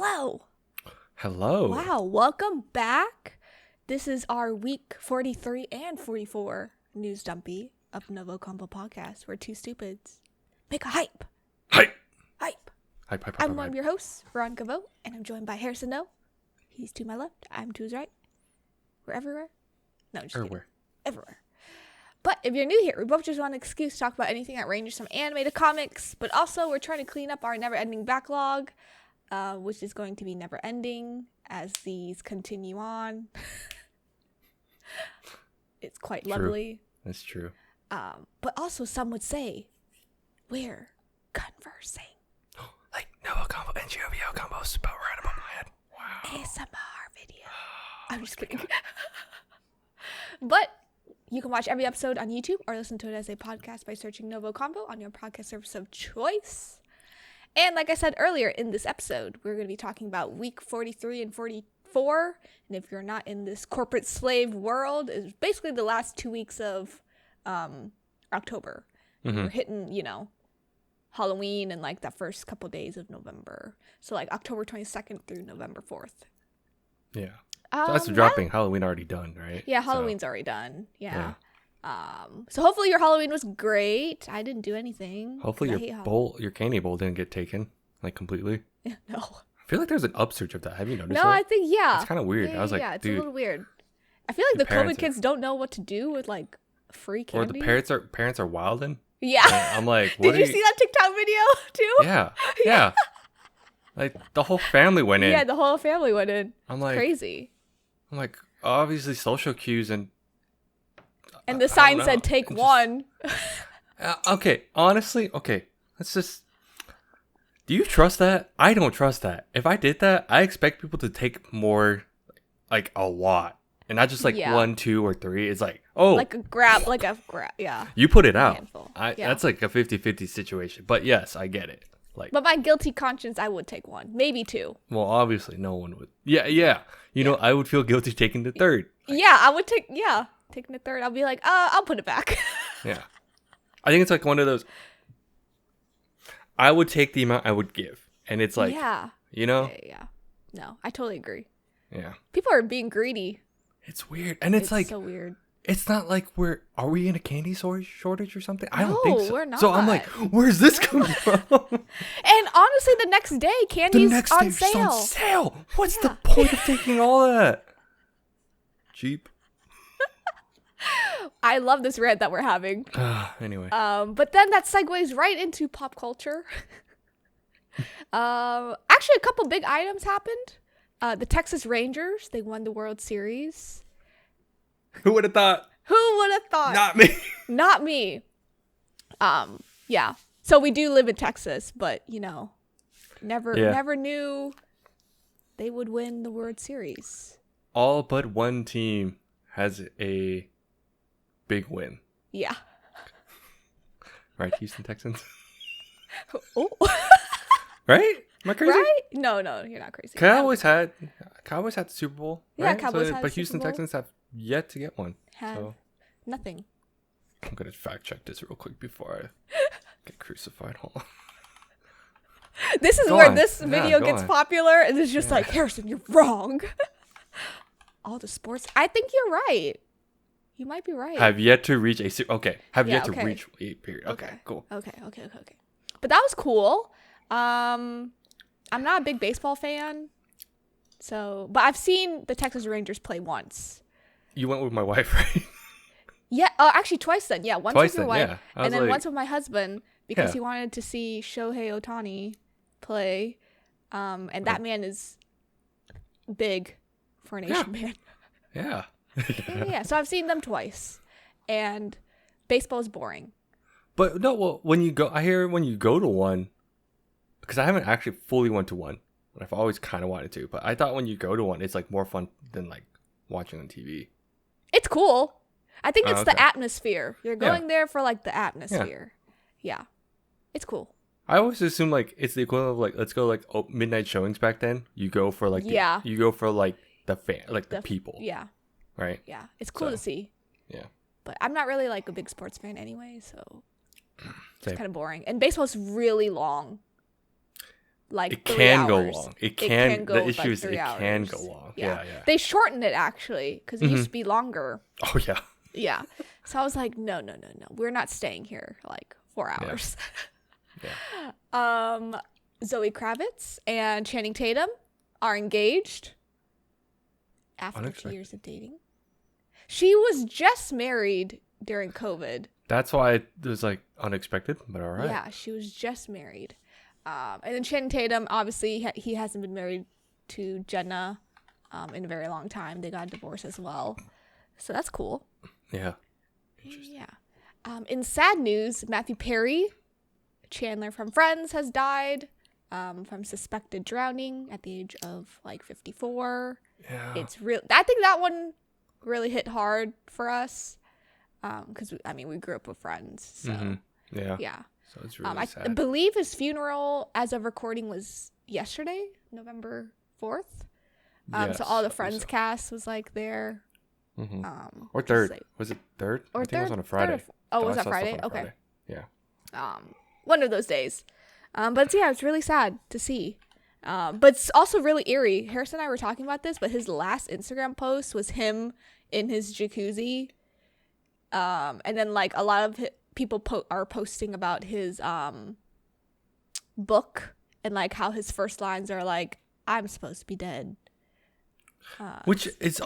Hello. Hello. Wow, welcome back. This is our week 43 and 44 news dumpy of NgoVo Convo podcast. We're two stupids. Make a hype. Hype. Hype. Hype, hype, hype, I'm hype, one of hype. your hosts, NgoVo, and I'm joined by Harrison No. He's to my left. I'm to his right. We're everywhere. No, just Everywhere. kidding. Everywhere. But if you're new here, we both just want an excuse to talk about anything that ranges from anime to comics, but also we're trying to clean up our never-ending backlog, which is going to be never-ending as these continue on. It's quite True. lovely. That's true. But also some would say, we're conversing. Like NgoVo Convo and NgoVo Convo spelled right above my head. Wow. ASMR video. I'm just kidding. But you can watch every episode on YouTube or listen to it as a podcast by searching NgoVo Convo on your podcast service of choice. And like I said earlier in this episode, we're going to be talking about week 43 and 44. And if you're not in this corporate slave world, it's basically the last 2 weeks of October. Mm-hmm. We're hitting, Halloween and like the first couple days of November. So like October 22nd through November 4th. Yeah. So that's dropping. Halloween already done, right? Yeah, Halloween's already done. Yeah. So hopefully your Halloween was great. I didn't do anything. Hopefully your candy bowl didn't get taken like completely. No. I feel like there's an upsurge of that. Have you noticed No, that? I think It's kind of weird. Yeah, I was like, yeah, it's dude. a little weird. I feel like the COVID kids don't know what to do with like free Or candy. the parents are wilding. Yeah. And I'm like, what Did you see that TikTok video too? Yeah. Like the whole family went in. Yeah, the whole family went in. I'm like, Crazy. I'm like, obviously social cues and And the sign know. said take Just- one. okay, honestly, let's just. Do you trust that? I don't trust that. If I did that, I expect people to take more, like a lot, and not just like Yeah. 1, 2, or 3. It's like, oh, like a grab, yeah. you put it out. handful. Yeah. Yeah. That's like a 50-50 situation. But yes, I get it. Like, But my guilty conscience, I would take one, maybe two. well, obviously, no one would. Yeah. You know, I would feel guilty taking the third. Yeah, I would take. Yeah, taking the third, I'll be like, I'll put it back. Yeah, I think it's like one of those. I would take the amount I would give, and it's like, yeah. Yeah. No, I totally agree. Yeah. People are being greedy. It's weird, and it's like so weird. it's not like are we in a candy shortage or something? I don't think No, so. we're not. So I'm like, where's this coming from? And honestly, the next day, The candy's next on day it's sale. on sale. What's Yeah. the point of taking all that? Cheap. I love this rant that we're having. Anyway. But then that segues right into pop culture. Actually, a couple big items happened. The Texas Rangers, they won the World Series. Who would have thought? Who would have thought? Not me. Not me. Yeah. So we do live in Texas, but never knew they would win the World Series. All but one team has a big win. Yeah. Right, Houston Texans? Oh. Right? Am I crazy? Right? No, you're not crazy. Cowboys had the Super Bowl. Yeah, right? Cowboys had the but Super Houston Bowl. Texans have yet to get one. Have So nothing. I'm gonna fact check this real quick before I get crucified. Hold on. This is Go where on. this Yeah, video go gets on. popular, and it's just like, Harrison, you're wrong. All the sports. I think you're right. You might be right. Have yet to reach a Have Yeah, yet to okay. reach a period. Okay, cool. Okay. But that was cool. I'm not a big baseball fan, but I've seen the Texas Rangers play once. You went with my wife, right? Yeah, actually twice then. Yeah, once Twice with your then, wife, yeah. I was and then like- once with my husband because Yeah. he wanted to see Shohei Ohtani play. And that man is big for an Asian man. Yeah. Yeah. So I've seen them twice, and baseball is boring. But no, well, when you go to one, because I haven't actually fully went to one, but I've always kind of wanted to. But I thought when you go to one, it's like more fun than like watching on TV. It's cool. I think Oh, it's the okay. atmosphere. You're going there for like the atmosphere. Yeah. It's cool. I always assume like it's the equivalent of like let's go like midnight showings back then. You go for like you go for like the fan, like the people. Yeah. Right. Yeah. It's cool to see. Yeah. But I'm not really like a big sports fan anyway, so it's Same. kind of boring. And baseball's really long. like It 3 can go hours. long. It can. go The with, issue is 3 it hours. can go long. Yeah. They shortened it actually because it used to be longer. Oh yeah. Yeah. So I was like, no. We're not staying here like 4 hours. Yeah. Zoe Kravitz and Channing Tatum are engaged after 2 years of dating. She was just married during COVID. That's why it was like unexpected, but all right. Yeah, she was just married. And then Channing Tatum, obviously, he hasn't been married to Jenna in a very long time. They got divorced as well. So that's cool. Yeah. Yeah. In sad news, Matthew Perry, Chandler from Friends, has died from suspected drowning at the age of like 54. Yeah. It's real. I think that one really hit hard for us because we grew up with Friends. So Yeah. So it's really I sad. believe his funeral, as of recording, was yesterday, November 4th. Yes, so all the I believe Friends so. cast was like there. Or third. Was it third? Or I think it was third? on a Friday. Oh, was I that saw stuff Friday? on a Okay. Friday. Yeah. One of those days. But yeah, it's really sad to see. But it's also really eerie. Harrison and I were talking about this, but his last Instagram post was him in his jacuzzi. And then like a lot of people are posting about his book and like how his first lines are like, "I'm supposed to be dead." Which is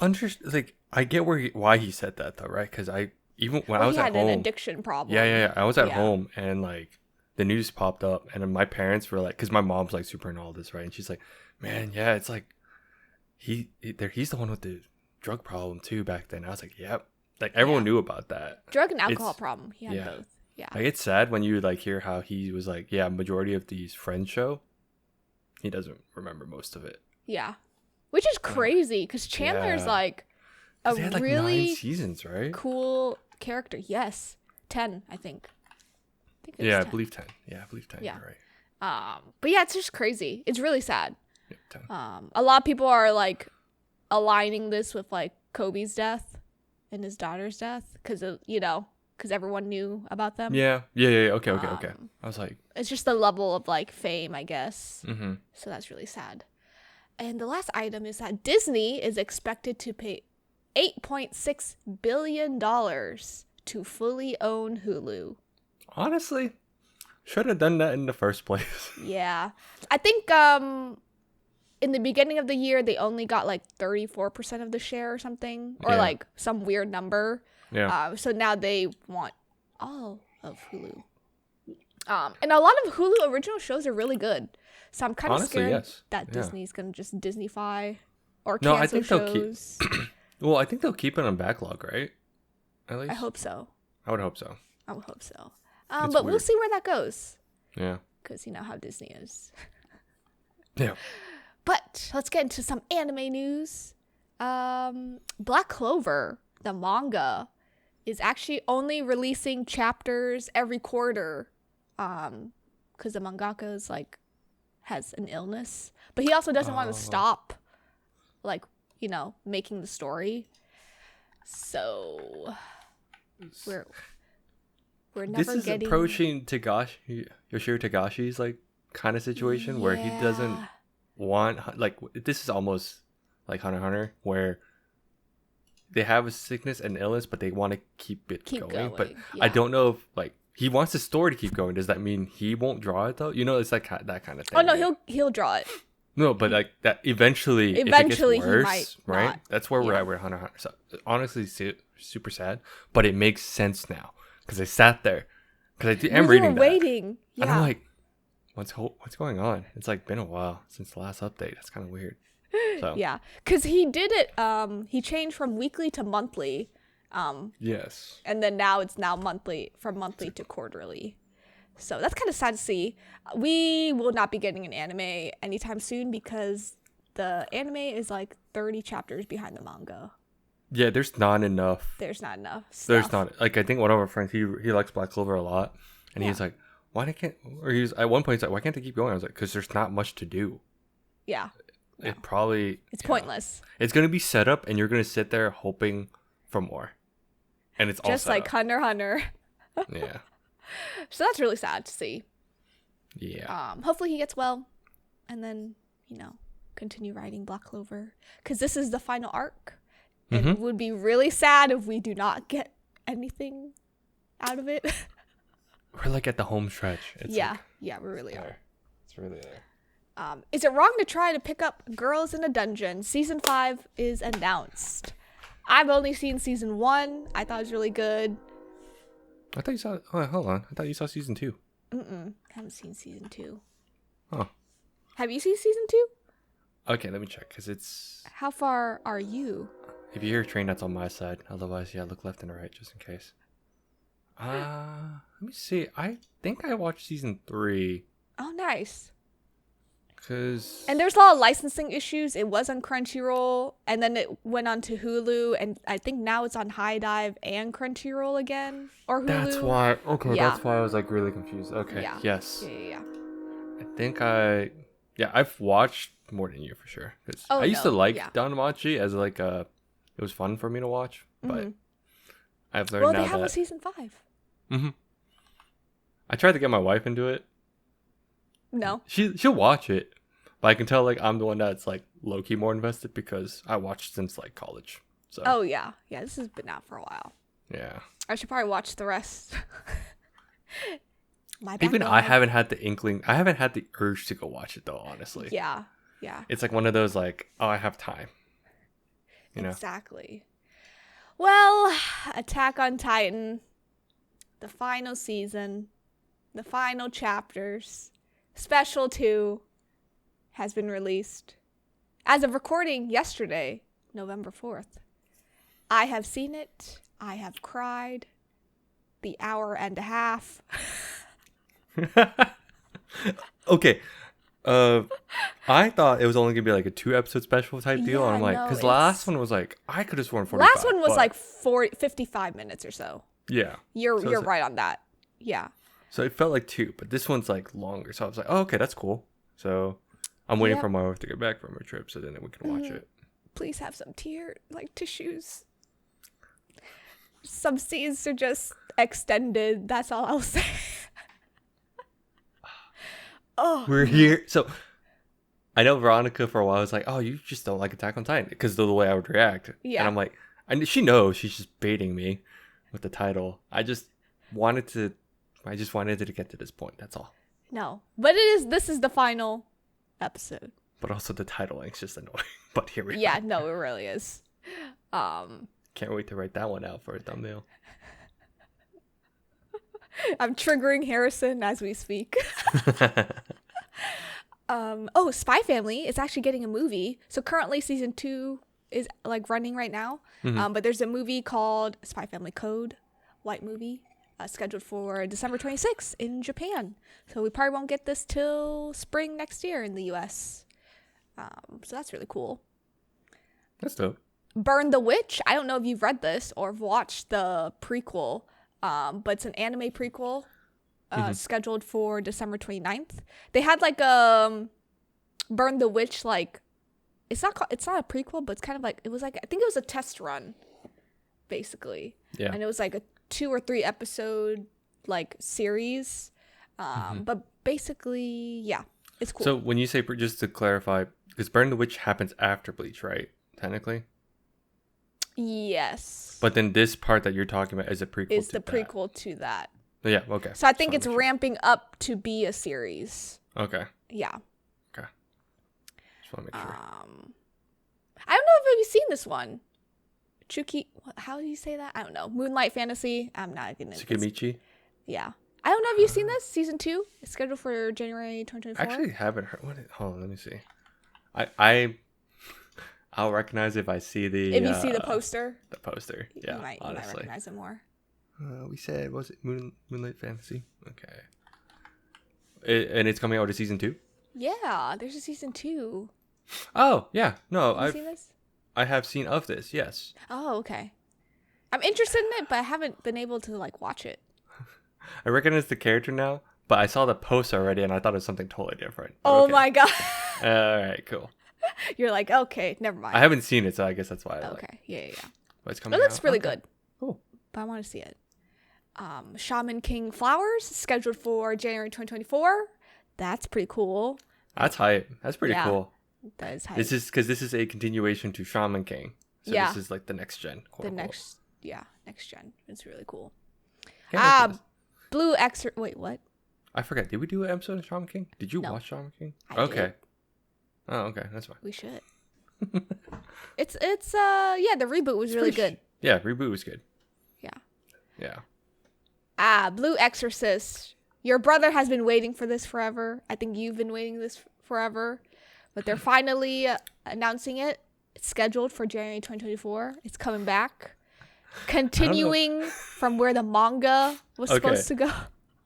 like I get why he said that though, right? Because even when I was he at had home, an addiction problem. yeah, I was at Yeah. home and like the news popped up, and then my parents were like, because my mom's like super into all this, right? And she's like, "Man, yeah, it's like he's the one with the drug problem too back then." I was like, "Yep." Like everyone knew about that. Drug and alcohol It's- problem. He had yeah. both. Yeah. Like it's sad when you like hear how he was like, yeah, majority of these Friends show, he doesn't remember most of it. Yeah. Which is crazy because Chandler's Yeah. like a 'Cause they had like really 9 seasons, right? cool character. Yes. 10, I think. It was Yeah, 10. I believe 10. Yeah, I believe 10. Yeah. You're right. But yeah, it's just crazy. It's really sad. Yeah, 10. A lot of people are like aligning this with like Kobe's death and his daughter's death because everyone knew about them. Yeah. Okay. I was like, It's just the level of like fame, I guess. mm-hmm. So that's really sad. And the last item is that Disney is expected to pay $8.6 billion to fully own Hulu. Honestly, should have done that in the first place. Yeah. I think in the beginning of the year, they only got like 34% of the share or something. Or Yeah. like some weird number. Yeah. So now they want all of Hulu. And a lot of Hulu original shows are really good. So I'm kind of Honestly, scared yes. that Yeah. Disney's going to just Disneyfy or No, I cancel think they'll keep- shows. Well, I think they'll keep it on backlog, right? At least. I hope so. I would hope so. I would hope so. It's But we'll weird. see where that goes. Yeah. Because you know how Disney is. Yeah. But let's get into some anime news. Black Clover, the manga, is actually only releasing chapters every quarter. Because the mangaka is like has an illness, but he also doesn't want to stop, like making the story. So we're never This is getting approaching Yoshiro Tagashi's like kind of situation where he doesn't Yeah. want like this is almost like Hunter x Hunter where they have a sickness and illness but they want to keep it going. But I yeah. don't know if like he wants the story to keep going. Does that mean he won't draw it though? It's like that kind of thing. Oh no, right? he'll draw it. No, but like that eventually if Eventually, it he gets worse, might right? not. That's where we're Yeah. at with Hunter x Hunter. So honestly, super sad, but it makes sense now because I sat there because I am You reading were that. waiting. Yeah. And I'm like, what's going on? It's like been a while since the last update. That's kind of weird. So Yeah, because he did it. He changed from weekly to monthly, yes, and then now it's from monthly to quarterly. So that's kind of sad to see. We will not be getting an anime anytime soon because the anime is like 30 chapters behind the manga. yeah. There's not enough. There's not enough stuff. There's not like I think one of our friends he likes Black Clover a lot, and he's like, why can't? Or he's at one point he's like, why can't they keep going? I was like, because there's not much to do. Yeah, It probably it's pointless. It's gonna be set up, and you're gonna sit there hoping for more, and it's all Just set like up. Hunter x Hunter. Yeah, So that's really sad to see. yeah. Hopefully he gets well. and then, continue writing Black Clover. Because this is the final arc. And it would be really sad if we do not get anything out of it. We're like at the home stretch. We really are. It's really there. Is it wrong to try to pick up Girls in a Dungeon? Season 5 is announced. I've only seen season 1. I thought it was really good. I thought you saw... Oh, hold on. I thought you saw season 2. Haven't seen season 2. Oh. Have you seen season 2? Okay, let me check, because it's... How far are you? If you hear a train, that's on my side. Otherwise, look left and right, just in case. Let me see. I think I watched season 3. Oh, nice. And there's a lot of licensing issues. It was on Crunchyroll, and then it went on to Hulu, and I think now it's on High Dive and Crunchyroll again, or Hulu. That's why. Okay, that's why I was like really confused. Okay, yeah. Yes. Yeah. I think I've watched more than you for sure. I used to like Danmachi as like it was fun for me to watch, but I've learned now that. Well, they have a season 5. I tried to get my wife into it. No. She'll watch it. But I can tell like I'm the one that's like low key more invested because I watched since like college. So. Oh yeah. Yeah, this has been out for a while. Yeah. I should probably watch the rest. Even I haven't had the inkling. I haven't had the urge to go watch it though, honestly. Yeah. It's like one of those like, oh, I have time. You know? Exactly. Well, Attack on Titan, the final season, the final chapters, Special 2 has been released. As of recording yesterday, November 4th. I have seen it. I have cried. The hour and a half. Okay. I thought it was only gonna be like a 2-episode special type deal. And I'm like, because the last one was like, I could have sworn 45. Last one was like 55 minutes or so. Yeah. You're right on that. Yeah. So it felt like 2, but this one's like longer. So I was like, oh, okay, that's cool. So I'm waiting for my wife to get back from her trip so then we can watch it. Please have some tissues. Some scenes are just extended. That's all I'll say. We're here. So I know Veronica for a while was like, oh, you just don't like Attack on Titan because of the way I would react. Yeah. And I'm like, she knows she's just baiting me with the title. I just wanted it to get to this point. That's all. No, but this is the final episode. But also the titling is just annoying. But here we are. Yeah, no, it really is. Can't wait to write that one out for a thumbnail. I'm triggering Harrison as we speak. Spy Family is actually getting a movie. So currently season 2 is like running right now. But there's a movie called Spy Family Code, white movie, scheduled for December 26th in Japan. So we probably won't get this till spring next year in the US. So that's really cool. That's dope. Burn the Witch. I don't know if you've read this or watched the prequel, but it's an anime prequel scheduled for December 29th. They had like Burn the Witch, like it's not a prequel, but it's kind of like I think it was a test run, basically. Yeah. And it was like a 2 or 3 episode like series, but basically, yeah, it's cool. So when you say, just to clarify, because Burn the Witch happens after Bleach, right? Technically. Yes. But then this part that you're talking about is a prequel. Is the prequel to that? Yeah. Okay. So I think it's ramping up to be a series. Okay. Yeah. Okay. Just want to make sure. I don't know if you've seen this one. Chuki, how do you say that? I don't know. Moonlight Fantasy. I'm not gonna. Tsukimichi. Yeah. I don't know if you've seen this. Season 2 is scheduled for January 2024. I actually haven't heard. Hold on, let me see. I'll recognize if I see if you see the poster. The poster, yeah. You might recognize it more. We said, was it Moonlight Fantasy? Okay. And it's coming out to season 2? Yeah, there's a season 2. Oh, yeah. No, Have you seen this? I have seen of this, yes. Oh, okay. I'm interested in it, but I haven't been able to like watch it. I recognize the character now, but I saw the poster already and I thought it was something totally different. Oh my god. All right, cool. You're like, okay, never mind. I haven't seen it, so I guess that's why. Okay, yeah. But it's coming it looks out. really good. Cool. But I want to see it. Shaman King Flowers scheduled for January 2024. That's pretty cool. That's hype. That's pretty Yeah. cool. That is hype. This is a continuation to Shaman King. So Yeah. this is like the next gen. The next gen. It's really cool. Can't wait for this. Blue X. Wait, what? I forgot. Did we do an episode of Shaman King? Did you No. watch Shaman King? I Okay. did. Oh, okay. That's fine. We should. It's yeah, the reboot was really good. Yeah, reboot was good. Yeah. Yeah. Blue Exorcist. Your brother has been waiting for this forever. I think you've been waiting this forever. But they're finally announcing it. It's scheduled for January 2024. It's coming back. Continuing from where the manga was supposed to go.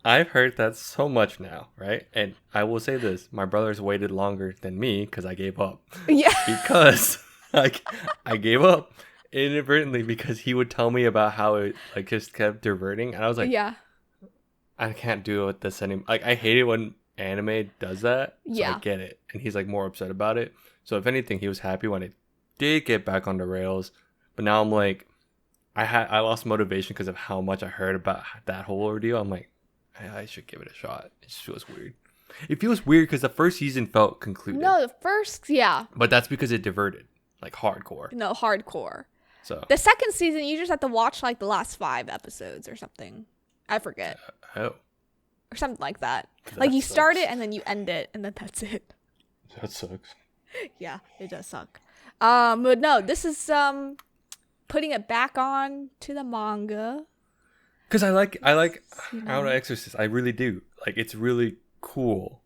I've heard that so much now, right? And I will say this. My brother's waited longer than me because I gave up. Yeah. Because I gave up inadvertently because he would tell me about how it like just kept diverting. And I was like, Yeah. I can't do it with this anymore. Like, I hate it when anime does that. So Yeah. I get it. And he's like more upset about it. So if anything, he was happy when it did get back on the rails. But now I'm like, I lost motivation because of how much I heard about that whole ordeal. I'm like, I should give it a shot. It just feels weird. It feels weird because the first season felt concluded. No, the first, yeah. But that's because it diverted, like hardcore. No, hardcore. So The second season, you just have to watch like the last 5 episodes or something. I forget. oh, Or something like that. That Like you start sucks. it and then you end it and then that's it. that sucks. Yeah, it does suck. But no, this is putting it back on to the manga. Because I like You know? Out of Exorcist. I really do. Like, it's really cool.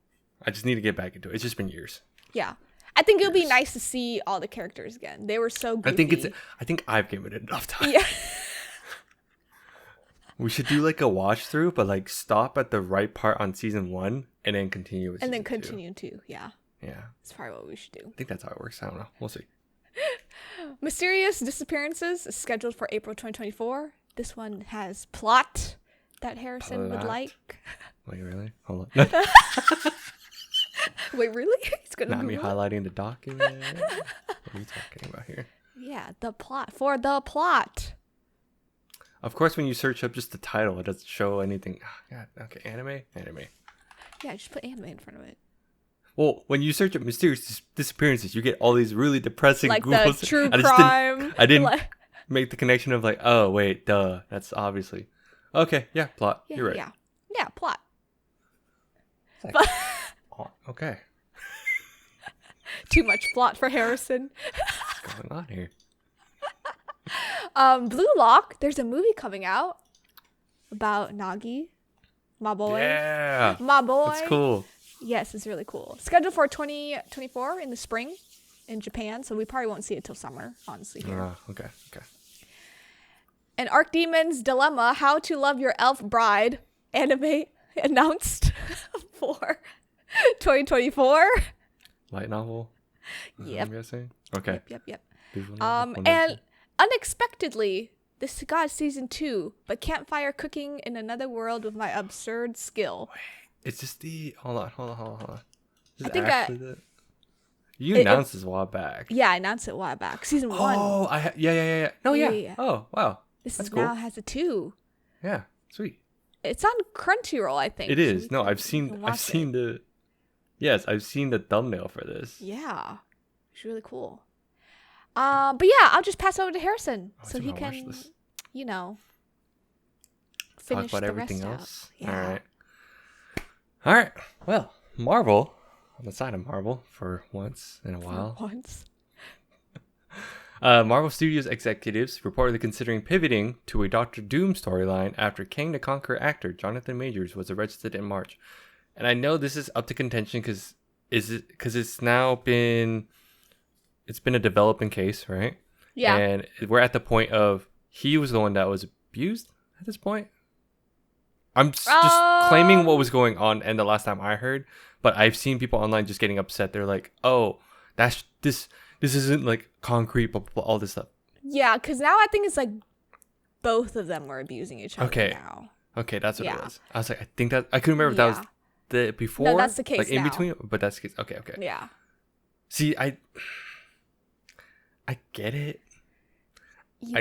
I just need to get back into it. It's just been years. Yeah. I think it would be Years. nice to see all the characters again. They were so goofy. I think I've given it enough time. Yeah. We should do like a watch through, but like stop at the right part on season 1 and then continue with And then season 2. continue too. Yeah. Yeah. That's probably what we should do. I think that's how it works. I don't know. We'll see. Mysterious Disappearances is scheduled for April 2024. This one has plot that Harrison would Plot. like. Wait, really? Hold on. Wait, really? He's gonna Not me Google it? highlighting the document. What are you talking about here? Yeah, the plot. For the plot. Of course, when you search up just the title, it doesn't show anything. Oh, God, okay, anime. Yeah, just put anime in front of it. Well, when you search up mysterious disappearances, you get all these really depressing Like Googles. the true I just crime. I didn't like- make the connection of like, oh wait, duh. That's obviously okay. Yeah, plot. yeah, You're right. Yeah, plot. It's like, oh, okay, Too much plot for Harrison. what's going on here? Blue Lock, there's a movie coming out about Nagi. My boy. Yeah, My boy. that's cool. Yes, it's really cool. Scheduled for 2024 in the spring in Japan, so we probably won't see it till summer, honestly. Here. Okay. And Archdemon's Dilemma: How to Love Your Elf Bride anime announced for 2024. Light novel. Is that what Yep. I'm guessing. Okay. Yep. Visual novel? And unexpectedly, this got season 2, but campfire cooking in another world with my absurd skill. It's just the hold on. Is I it think actually the you it- announced this a while back. Yeah, I announced it a while back. Season 1. Oh, yeah. No, yeah. Yeah. Oh, wow. This That's is cool. now has a 2. Yeah, sweet. It's on Crunchyroll, I think. It so is. we No, can- I've we seen can I've watch seen it. the yes, I've seen the thumbnail for this. Yeah, it's really cool. But yeah, I'll just pass over to Harrison Oh, so I he wanna watch can, this. finish Talk about the everything rest else. out. Yeah. All right. Well, Marvel. On the side of Marvel for once in a while. Once. Marvel Studios executives reportedly considering pivoting to a Doctor Doom storyline after Kang the Conqueror actor Jonathan Majors was arrested in March. And I know this is up to contention because it's now been a developing case, right? Yeah. And we're at the point of he was the one that was abused at this point. I'm just claiming what was going on, and the last time I heard, but I've seen people online just getting upset. They're like, "Oh, this isn't like concrete, blah, blah, blah, all this stuff." Yeah, because now I think it's like both of them were abusing each other Okay. now. Okay, that's what Yeah. it was. I was like, I think that I couldn't remember if that was the before. that's the case like in now. between, but that's the case. Okay. Yeah. See, I get it. Yeah.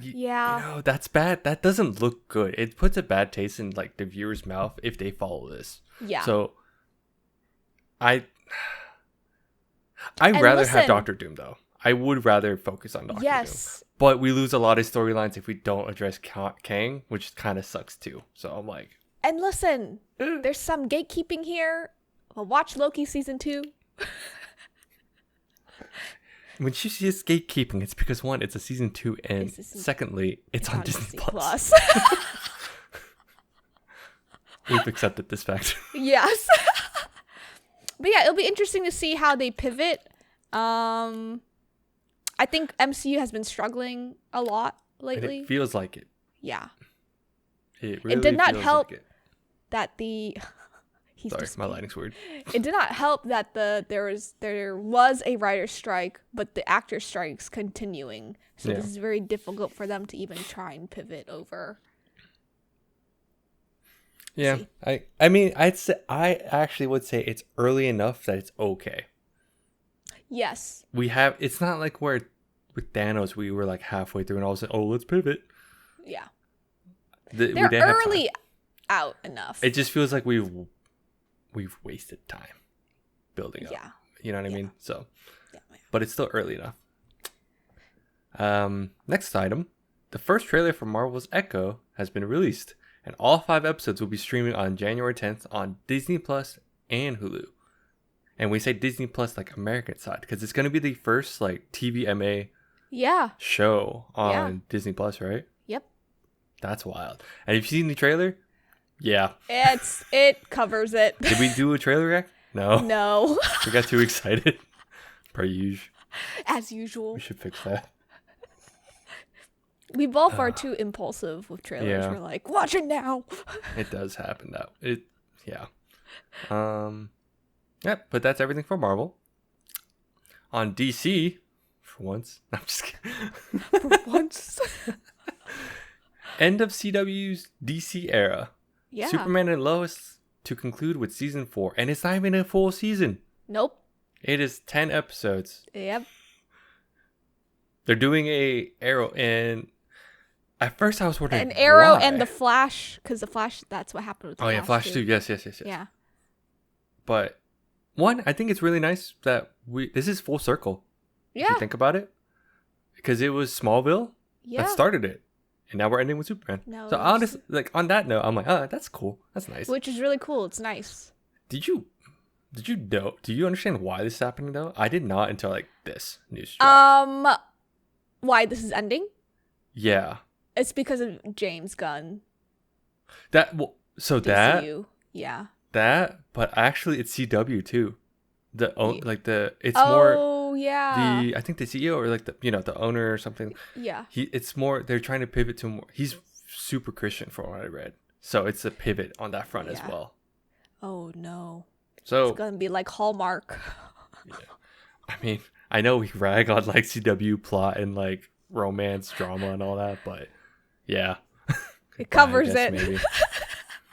You know, that's bad. That doesn't look good. It puts a bad taste in like the viewer's mouth if they follow this. Yeah. So I'd And rather have listen- Doctor Doom though. I would rather focus on Doctor Doom. Yes. But we lose a lot of storylines if we don't address Kang, which kind of sucks too. So I'm like, And listen, there's some gatekeeping here. Well, watch Loki season 2. when she says gatekeeping, it's because one, it's a season 2, and secondly, it's on Disney Plus. We've accepted this fact. Yes. But yeah, it'll be interesting to see how they pivot. I think MCU has been struggling a lot And lately. it feels like it. Yeah. It really did not feels help like it. that the Sorry, my lighting's weird. It did not help that there was a writer's strike, but the actor strike's continuing. So Yeah. this is very difficult for them to even try and pivot over. Yeah. See. I mean, I actually would say it's early enough that it's okay. Yes. It's not like where with Thanos we were like halfway through and all of a sudden, oh, let's pivot. Yeah. We They're didn't have early time. out enough. It just feels like we've wasted time building up. Yeah. You know what I Yeah. mean? So, Yeah. but it's still early enough. Next item, the first trailer for Marvel's Echo has been released, and all 5 episodes will be streaming on January 10th on Disney Plus and Hulu. And we say Disney Plus like American side because it's going to be the first like TVMA Yeah. show on Disney Plus, right? Yep. That's wild. And have you seen the trailer? Yeah. It covers it. Did we do a trailer react? No. No. We got too excited. Per usual. As usual. We should fix that. We both are too impulsive with trailers. Yeah. We're like, watch it now. It does happen that yeah. Yep, but that's everything for Marvel. On DC, for once. I'm just kidding. For once. End of CW's DC era. Yeah. Superman and Lois to conclude with season 4. And it's not even a full season. Nope. It is 10 episodes. Yep. They're doing a Arrow, and at first I was wondering An Arrow why. and the Flash, because the Flash, that's what happened with the Flash. Oh yeah, Flash too. Yes. Yeah. But one, I think it's really nice that this is full circle. If Yeah. you think about it, because it was Smallville that started it, and now we're ending with Superman. No, So it's- honestly, like on that note, I'm like, oh, that's cool. That's nice. Which is really cool. It's nice. Did you know? Do you understand why this is happening though? I did not until like this news dropped. Why this is ending? Yeah. It's because of James Gunn. So DCU. Yeah. that, but actually it's CW too. It's Oh, more yeah. I think the CEO or like the owner or something. Yeah. It's more they're trying to pivot to more. He's super Christian from what I read, so it's a pivot on that front as Yeah. well. Oh, no. So It's going to be like Hallmark. I mean, I know we rag on like CW plot and like romance drama and all that, but yeah, It Goodbye, I covers guess, it. Maybe.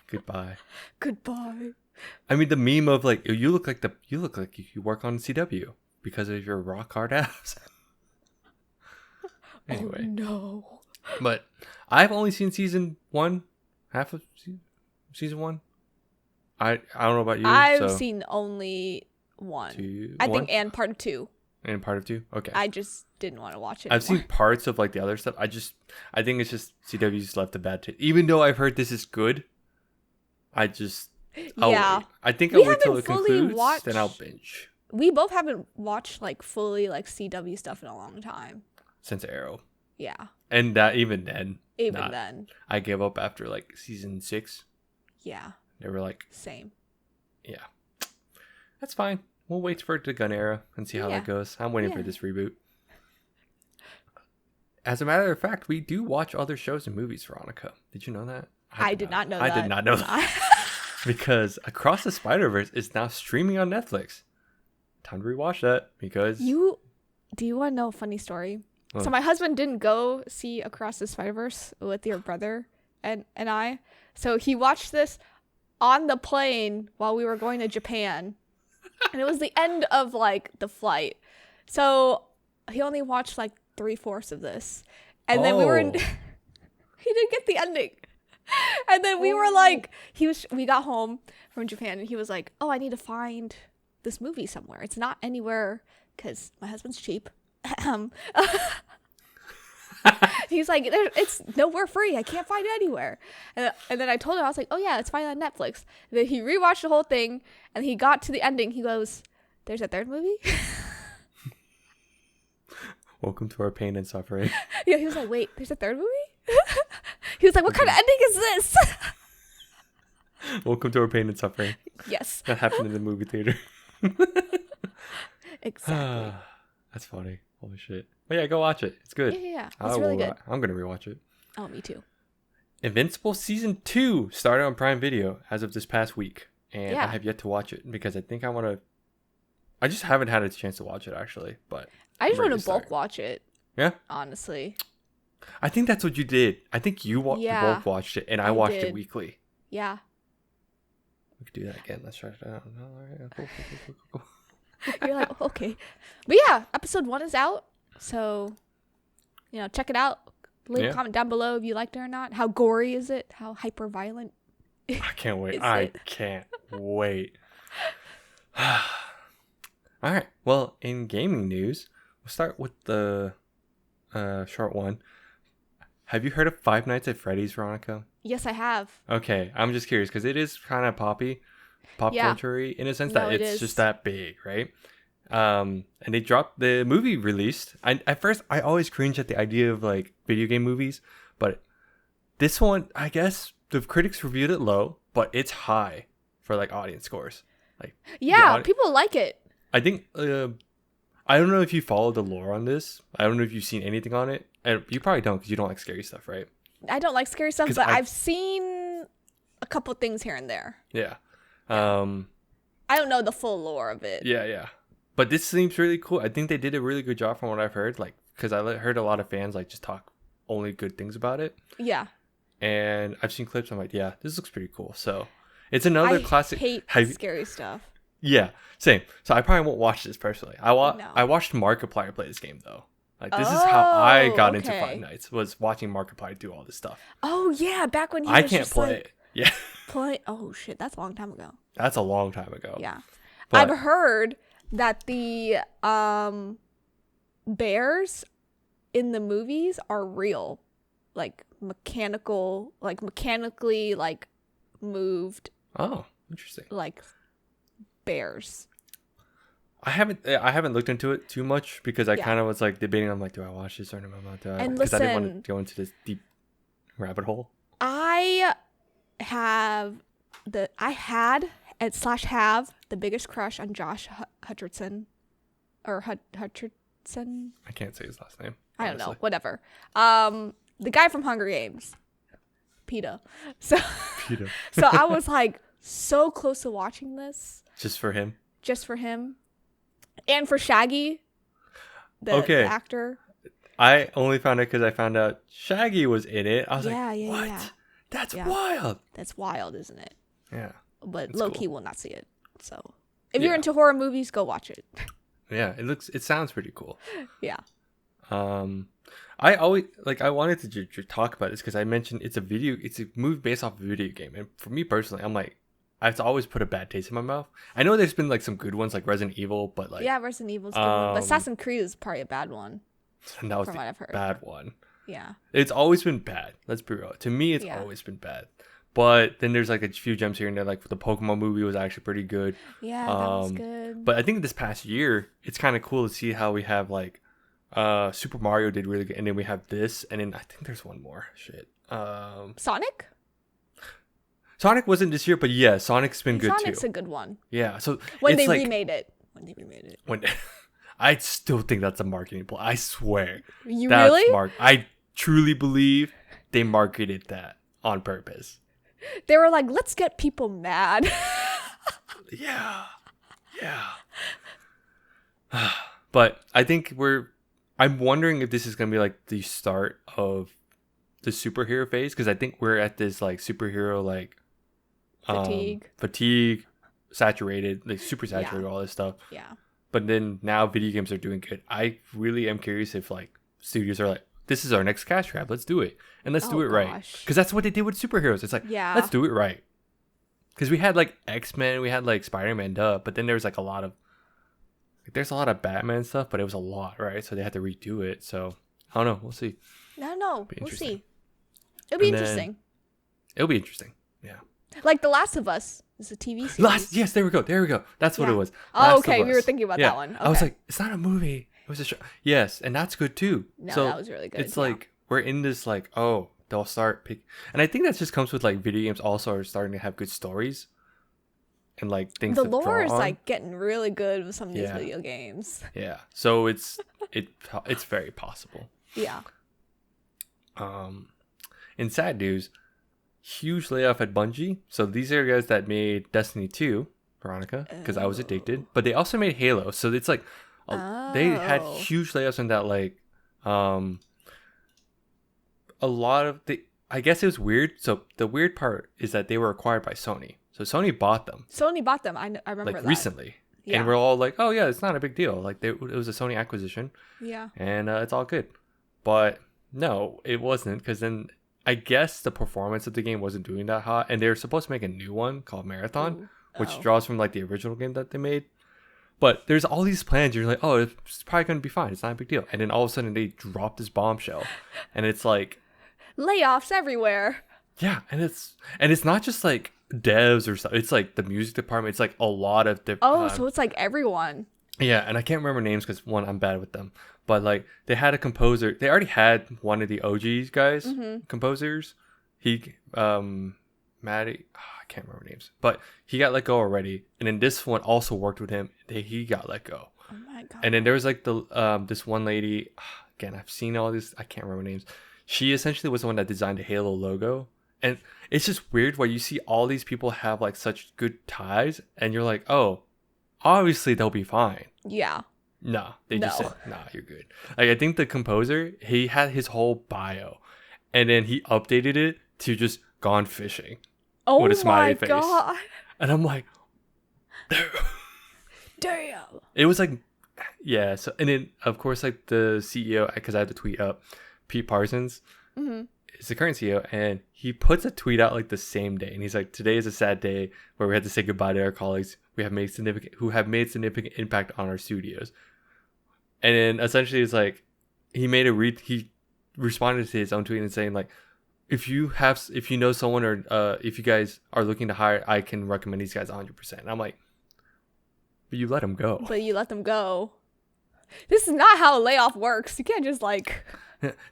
Goodbye. Goodbye. I mean, the meme of like you look like you work on CW because of your rock hard abs. Anyway, Oh, no. but I've only seen season 1, half of season 1. I don't know about you. I've so seen only one. two, I one? think, and part 2. And part of 2. Okay. I just didn't want to watch it I've anymore. seen parts of like the other stuff. I think it's just CW's left a bad taste. Even though I've heard this is good, I'll Yeah. wait. I think We I'll wait till haven't it fully concludes, then I'll watched- binge. We both haven't watched like fully like CW stuff in a long time. Since Arrow. Yeah. And that even then. Even then. I gave up after like season 6. Yeah. They were like, Same. yeah. That's fine. We'll wait for it to Gun Era and see how Yeah. that goes. I'm waiting for Yeah. this reboot. As a matter of fact, we do watch other shows and movies, Veronica. Did you know that? I did not know that. I did not know that. Because Across the Spider-Verse is now streaming on Netflix. Time to rewatch that because Do you want to know a funny story? Oh. So my husband didn't go see Across the Spider-Verse with your brother and I. So he watched this on the plane while we were going to Japan. And it was the end of like the flight. So he only watched like 3/4 of this. And then we were in Oh. he didn't get the ending. And then we were like we got home from Japan and he was like, "Oh, I need to find this movie somewhere. It's not anywhere because my husband's cheap. He's like, it's nowhere free. I can't find it anywhere. And then I told him, I was like, oh yeah, it's fine on Netflix. And then he rewatched the whole thing, and he got to the ending. He goes, there's a third movie? Welcome to our pain and suffering. Yeah, he was like, wait, there's a third movie? He was like, what kind of ending is this? Welcome to our pain and suffering. Yes. That happened in the movie theater. Exactly. That's funny. Holy shit. But yeah, go watch it. It's good. Yeah. It's really good. I'm going to rewatch it. Oh, me too. Invincible Season 2 started on Prime Video as of this past week. And Yeah. I have yet to watch it because I think I want to... I just haven't had a chance to watch it, actually. But I just I'm want ready to bulk start. watch it. Yeah? Honestly. I think that's what you did. I think you Yeah. both watched it, and I I watched it did. weekly. Yeah. We could do that again. Let's try it out. No, all right. Cool. You're like, oh, okay. But yeah, episode 1 is out. So, check it out. Leave a comment down below if you liked it or not. How gory is it? How hyper violent? I can't wait. Is I it? can't wait. All right. Well, in gaming news, we'll start with the short one. Have you heard of Five Nights at Freddy's, Veronica? Yes, I have. Okay, I'm just curious because it is kind of pop Yeah. culture-y in a sense No, that it it's is. just that big, right? And they dropped the movie released. At first, I always cringe at the idea of like video game movies, but this one, I guess the critics reviewed it low, but it's high for like audience scores. Like, Yeah, people like it. I think I don't know if you follow the lore on this. I don't know if you've seen anything on it, and you probably don't because you don't like scary stuff, right? I don't like scary stuff, 'Cause but I've seen a couple things here and there. Yeah. I don't know the full lore of it. Yeah. But this seems really cool. I think they did a really good job from what I've heard. Like, because I heard a lot of fans like just talk only good things about it. Yeah. And I've seen clips. I'm like, yeah, this looks pretty cool. So it's another classic. I hate scary stuff. Yeah, same. So I probably won't watch this personally. I No. watched Markiplier play this game though. Like this is how I got into okay. Five Nights, was watching Markiplier do all this stuff. Oh yeah, back when he I was can't just play like, it. Yeah, Oh shit, that's a long time ago. that's a long time ago. Yeah. But- I've heard that the bears in the movies are real. Like mechanically like moved Oh, interesting. like bears. I haven't looked into it too much because I Yeah. kind of was like debating. I'm like, do I watch this or no? And Because I didn't want listen- to go into this deep rabbit hole. I had and / have the biggest crush on Josh Hutcherson or Hutcherson. I can't say his last name. I don't know, honestly. whatever. The guy from Hunger Games, PETA. So Peter. so I was like so close to watching this Just for him. just for him and for Shaggy, the Okay. actor. I only found it because I found out Shaggy was in it. I was Yeah, like, yeah, what? yeah. That's Yeah. wild. That's wild, isn't it? Yeah. But That's low-key cool. will not see it. So if you're Yeah. into horror movies, go watch it. Yeah. It sounds pretty cool. Yeah. I always I wanted to talk about this because I mentioned it's a movie based off a video game, and for me personally, I'm like, I've always put a bad taste in my mouth. I know there's been like some good ones like Resident Evil, but like Yeah, Resident Evil's good one. But Assassin's Creed is probably a bad one. that was from the what I've heard. bad one. Yeah. It's always been bad. Let's be real. To me, it's Yeah. always been bad. But then there's like a few gems here and there. Like the Pokemon movie was actually pretty good. Yeah, that was good. But I think this past year, it's kind of cool to see how we have like Super Mario did really good, and then we have this, and then I think there's one more. Shit. Sonic? Sonic wasn't this year, but yeah, Sonic's been good Sonic's too. a good one. Yeah, so When it's they like, remade it. when I still think that's a marketing play. I swear. You That's really? I truly believe they marketed that on purpose. They were like, let's get people mad. Yeah. But I think I'm wondering if this is gonna be like the start of the superhero phase, because I think we're at this like superhero like fatigue, saturated, like super saturated, all this stuff. Yeah. But then now video games are doing good. I really am curious if like studios are like, this is our next cash grab, let's do it, and let's do it right, gosh. because that's what they did with superheroes. It's like, Yeah. let's do it right. because we had like X-Men, we had like Spider-Man, but then there was like there's a lot of Batman stuff, but it was a lot, right? So they had to redo it. So I don't know. We'll see. No, we'll see. It'll be interesting. It'll be interesting. Yeah. Like The Last of Us is a TV series. Yes, there we go. That's what it was. Oh, okay. We were thinking about that one. Okay. I was like, it's not a movie. It was a show. Yes, and that's good too. No, so that was really good. It's like we're in this like, oh, they'll start and I think that just comes with like video games also are starting to have good stories and like things. The lore is like getting really good with some of these video games. Yeah. So it's very possible. Yeah. In sad news, huge layoff at Bungie. So these are guys that made Destiny 2, Veronica, because I was addicted. But they also made Halo. So it's like they had huge layoffs in that like a lot of I guess it was weird. So the weird part is that they were acquired by Sony. So Sony bought them. I remember like that. Recently. Yeah. And we're all like, oh yeah, it's not a big deal. Like it was a Sony acquisition. Yeah. And it's all good. But no, it wasn't, because then I guess the performance of the game wasn't doing that hot, and they were supposed to make a new one called Marathon, which draws from like the original game that they made. But there's all these plans. You're like, oh, it's probably gonna be fine. It's not a big deal. And then all of a sudden they drop this bombshell, and it's like layoffs everywhere. Yeah, and it's not just like devs or stuff. It's like the music department. It's like a lot of different. So it's like everyone. Yeah, and I can't remember names because one, I'm bad with them. But like they had a composer. They already had one of the OGs guys, composers. He, Maddie, I can't remember names, but he got let go already. And then this one also worked with him. He got let go. Oh my god! And then there was like this one lady. Again, I've seen all this. I can't remember names. She essentially was the one that designed the Halo logo. And it's just weird where you see all these people have like such good ties, and you're like, oh, obviously they'll be fine. Yeah. No, they just said, nah, you're good. Like, I think the composer, he had his whole bio, and then he updated it to just gone fishing. Oh with a smiley face. God. And I'm like, damn. It was like, yeah. So, and then of course, like the CEO, because I had to tweet up, Pete Parsons. Is the current CEO, and he puts a tweet out like the same day, and he's like, today is a sad day where we had to say goodbye to our colleagues who have made significant impact on our studios. And then essentially it's like he responded to his own tweet and saying like, if you know someone, or if you guys are looking to hire, I can recommend these guys 100%. And I'm like, but you let them go. This is not how a layoff works. You can't just like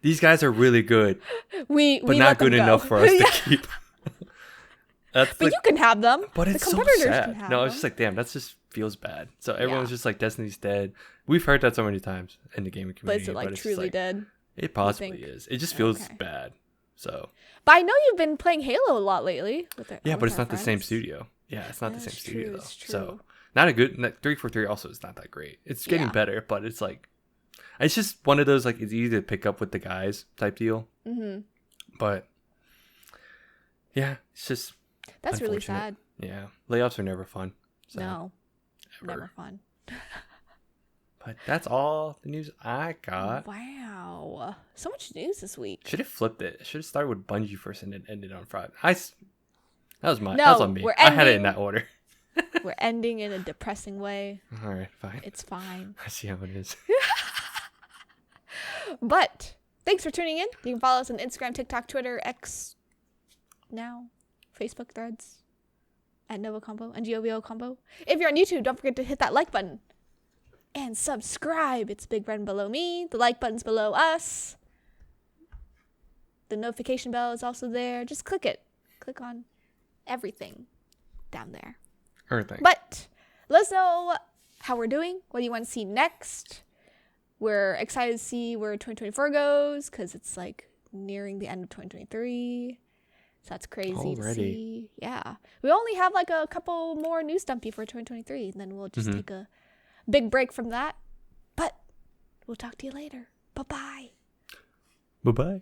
these guys are really good, but not good enough for us to keep. But you can have them. But it's the so competitors sad. can have No, them. it's just like, damn, that just feels bad. So everyone's just like, Destiny's dead. We've heard that so many times in the gaming community. But is it like truly dead? It possibly is. It just feels bad. So. But I know you've been playing Halo a lot lately. But it's not the same studio. Yeah, it's not the same studio though. True. So not a good. 343 also is not that great. It's getting better, but it's like, it's just one of those like, it's easy to pick up with the guys type deal. But yeah, it's just. That's really sad. Yeah, layoffs are never fun. So, no, never fun. But that's all the news I got. Wow, so much news this week. Should have flipped it. Should have started with Bungie first and then ended on Friday. That was on me. I had it in that order. We're ending in a depressing way. All right, fine. It's fine. I see how it is. But thanks for tuning in. You can follow us on Instagram, TikTok, Twitter, X, now, Facebook, Threads, at NgoVo Convo and NgoVo Convo. If you're on YouTube, don't forget to hit that like button and subscribe. It's big button below me. The like button's below us. The notification bell is also there. Just click it. Click on everything down there. Everything. But let us know how we're doing. What do you want to see next? We're excited to see where 2024 goes because it's like nearing the end of 2023. So that's crazy to see. Yeah. We only have like a couple more news Dumpy for 2023, and then we'll just take a big break from that. But we'll talk to you later. Bye-bye. Bye-bye.